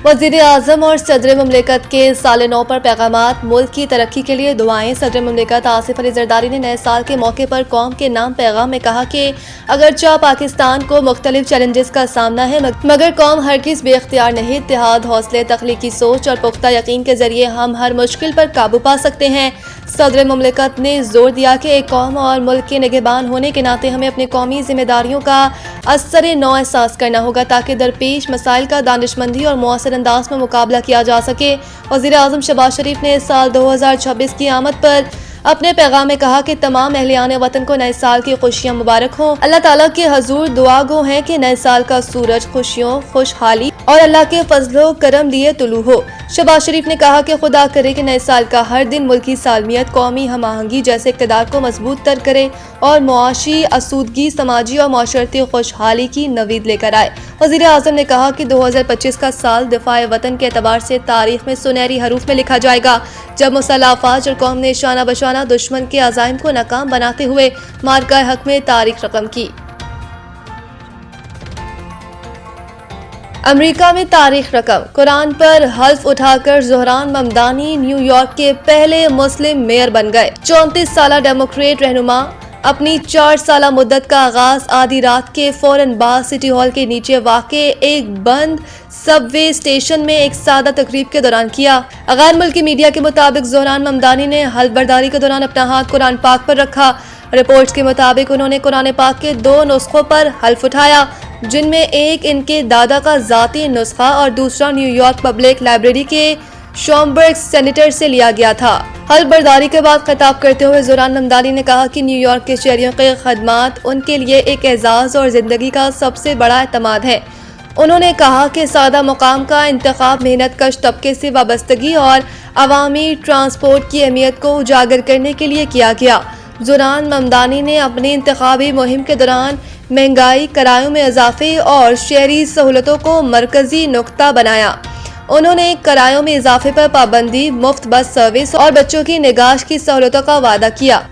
वज़ीर आज़म और सदर मुमलिकत के साल नौ पर पैगामात। मुल्क की तरक्की के लिए दुआएं। सदर मुमलिकत आसिफ अली ज़रदारी ने नए साल के मौके पर कौम के नाम पैगाम में कहा कि अगरचे पाकिस्तान को मुख्तलिफ चैलेंजेस का सामना है, मगर कौम हरगिज़ बेख्तियार नहीं। इत्तेहाद, हौसले, तख्लीकी सोच और पुख्ता यकीन के जरिए हम हर मुश्किल पर काबू पा सकते हैं। सदर मुमलिकत ने जोर दिया कि एक कौम और मुल्क के निगहबान होने के नाते हमें अपनी कौमी जिम्मेदारियों का असर नौ एहसास करना होगा ताकि दरपेश मसाइल का दानिशमंदी और मौसर अंदाज में मुकाबला किया जा सके। वज़ीर आज़म शहबाज शरीफ ने साल 2026 की आमद पर अपने पैगाम में कहा कि तमाम अहलियान वतन को नए साल की खुशियां मुबारक हों। अल्लाह ताला के हजूर दुआ गो हैं कि नए साल का सूरज खुशियों, खुशहाली और अल्लाह के फजलो करम लिए तुलू हो। शहबाज शरीफ ने कहा कि खुदा करे कि नए साल का हर दिन मुल्की सालमियत, कौमी हम आहंगी जैसे इक़्तिदार को मजबूत तर करे और मुआशी आसूदगी, समाजी और माशरती खुशहाली की नवीद लेकर आए। वज़ीर आज़म ने कहा कि 2025 का साल दिफाए वतन के एतबार से तारीख में सुनहरी हरूफ में लिखा जाएगा, जब मुसल्लह अफ़वाज और कौम ने शाना बशाना दुश्मन के अज़ाइम को नाकाम बनाते हुए मार्का हक में तारीख रकम की। अमेरिका में तारीख रकम। कुरान पर हल्फ उठाकर ज़ोहरान ममदानी न्यूयॉर्क के पहले मुस्लिम मेयर बन गए। 34 साला डेमोक्रेट रहनुमा अपनी 4 साला मुद्दत का आगाज आधी रात के फौरन बाद सिटी हॉल के नीचे वाक़े एक बंद सबवे स्टेशन में एक सादा तकरीब के दौरान किया। गैर मुल्की मीडिया के मुताबिक ज़ोहरान ममदानी ने हल्फ बर्दारी के दौरान अपना हाथ कुरान पाक पर रखा। रिपोर्ट्स के मुताबिक उन्होंने कुरान पाक के 2 नुस्खों पर हल्फ उठाया, जिनमें एक इनके दादा का ज़ाती नुस्खा और दूसरा न्यूयॉर्क पब्लिक लाइब्रेरी के शॉम्बर्ग सेनेटर से लिया गया था। हल्फ बर्दारी के बाद खिताब करते हुए ज़ोहरान ममदानी ने कहा कि न्यूयॉर्क के शहरियों के खदमात उनके लिए एक एजाज़ और ज़िंदगी का सबसे बड़ा एतमाद है। उन्होंने कहा कि सादा मुकाम का इंतखाब मेहनत कश तबके से वाबस्तगी और अवामी ट्रांसपोर्ट की अहमियत को उजागर करने के लिए किया गया। ज़ोहरान ममदानी ने अपनी इंतखाबी मुहिम के दौरान महंगाई, किरायों में इजाफे और शहरी सहूलतों को मरकजी नुक्ता बनाया। उन्होंने किरायों में इजाफे पर पाबंदी, मुफ्त बस सर्विस और बच्चों की निगाह की सहूलतों का वादा किया।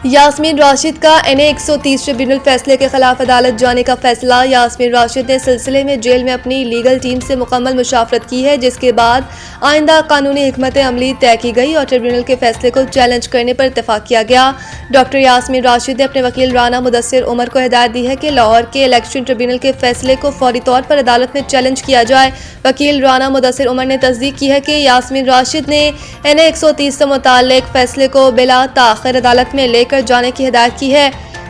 यास्मीन राशिद का NA 130 ट्रिब्यूनल फैसले के खिलाफ अदालत जाने का फैसला। यास्मीन राशिद ने सिलसिले में जेल में अपनी लीगल टीम से मुकम्मल मुशावरत की है, जिसके बाद आइंदा कानूनी हिकमत अमली तय की गई और ट्रिब्यूनल के फैसले को चैलेंज करने पर इत्तेफाक किया गया। डॉक्टर यास्मीन राशिद ने अपने वकील राना मुदस्सिर उमर को हिदायत दी है कि लाहौर के इलेक्शन ट्रिब्यूनल के फैसले को फौरी तौर पर अदालत में चैलेंज किया जाए। वकील राना मुदस्सिर उमर ने तस्दीक की है कि यास्मीन राशिद ने NA 130 से मुताल्लिक फैसले को बिला ताख़िर अदालत में लेकर जाने की हिदायत की है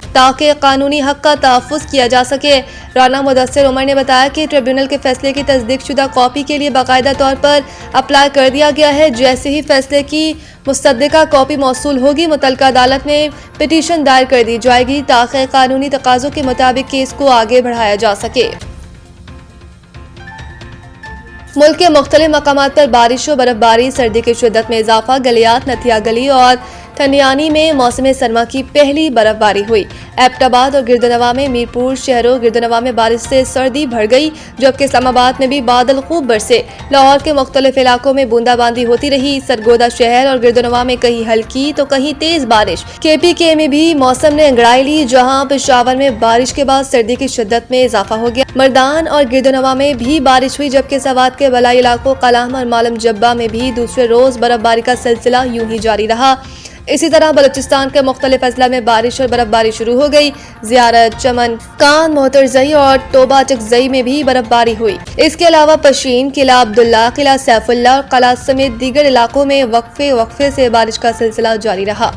ताकि कानूनी हक का तहफ़्फ़ुज़ किया जा सके। राना मुदस्सिर उमर ने बताया कि ट्रिब्यूनल के फैसले की तस्दीक शुदा कॉपी के लिए बाकायदा तौर पर अप्लाई कर दिया गया है। जैसे ही फैसले की मुस्तद्दिका कॉपी मौसूल होगी, मुतल्लिका अदालत में पिटीशन दायर कर दी जाएगी ताकि कानूनी तकाज़ों के मुताबिक केस को आगे बढ़ाया जा सके। मुल्क के मुख्तलिफ मकामात पर बारिश और बर्फबारी, सर्दी की शिद्दत में इजाफा। गलियात, नथिया गली और ठंडियानी में मौसम सरमा की पहली बर्फबारी हुई। एबटाबाद और गिरदनवा में मीरपुर शहरों गिरदनवा में बारिश से सर्दी बढ़ गई, जबकि इस्लामाबाद में भी बादल खूब बरसे। लाहौर के मुख्तलिफ इलाकों में बूंदाबांदी होती रही। सरगोदा शहर और गिरदनवा में कहीं हल्की तो कहीं तेज बारिश। KPK में भी मौसम ने अंगड़ाई ली, जहां पेशावर में बारिश के बाद सर्दी की शिद्दत में इजाफा हो गया। मर्दान और गिरदनवा में भी बारिश हुई, जबकि सवात के बलाई इलाकों कलाम और मालम जब्बा में भी दूसरे रोज बर्फबारी का सिलसिला यूं ही जारी रहा। इसी तरह बलूचिस्तान के मुख्तलिफ अजला में बारिश और बर्फबारी शुरू हो गई। ज़ियारत, चमन, कान, मोहतरजई और तोबा चकजई में भी बर्फबारी हुई। इसके अलावा पशीन, किला अब्दुल्ला, किला सैफुल्ला और कला समेत दीगर इलाकों में वक्फे से बारिश का सिलसिला जारी रहा।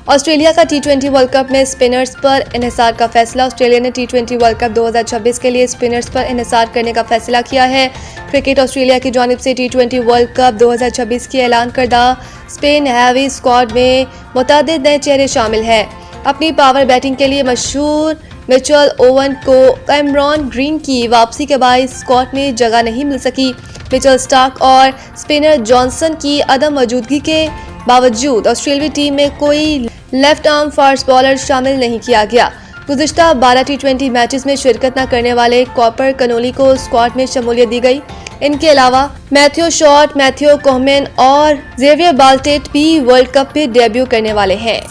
ऑस्ट्रेलिया का T20 वर्ल्ड कप में स्पिनर्स पर इन्हिसार का फैसला। ऑस्ट्रेलिया ने T20 वर्ल्ड कप 2026 के लिए स्पिनर्स पर इन्हिसार करने का फैसला किया है। क्रिकेट ऑस्ट्रेलिया की जानिब से T20 वर्ल्ड कप 2026 की ऐलान करदा स्पेन हैवी स्क्वाड में मुतअद्दिद नए चेहरे शामिल हैं। अपनी पावर बैटिंग के लिए मशहूर मिचेल ओवन को कैमरॉन ग्रीन की वापसी के बाद स्क्वाड में जगह नहीं मिल सकी। मिचेल स्टार्क और स्पिनर जॉनसन की अदम मौजूदगी के बावजूद ऑस्ट्रेलियाई टीम में कोई लेफ्ट आर्म फास्ट बॉलर शामिल नहीं किया गया। गुज़िश्ता 12 T20 मैचेस में शिरकत न करने वाले कॉपर कनोली को स्क्वाड में शमूलियत दी गई। इनके अलावा मैथ्यू शॉर्ट, मैथ्यू कोहमेन और जेवियर बाल्टेट भी वर्ल्ड कप में डेब्यू करने वाले हैं।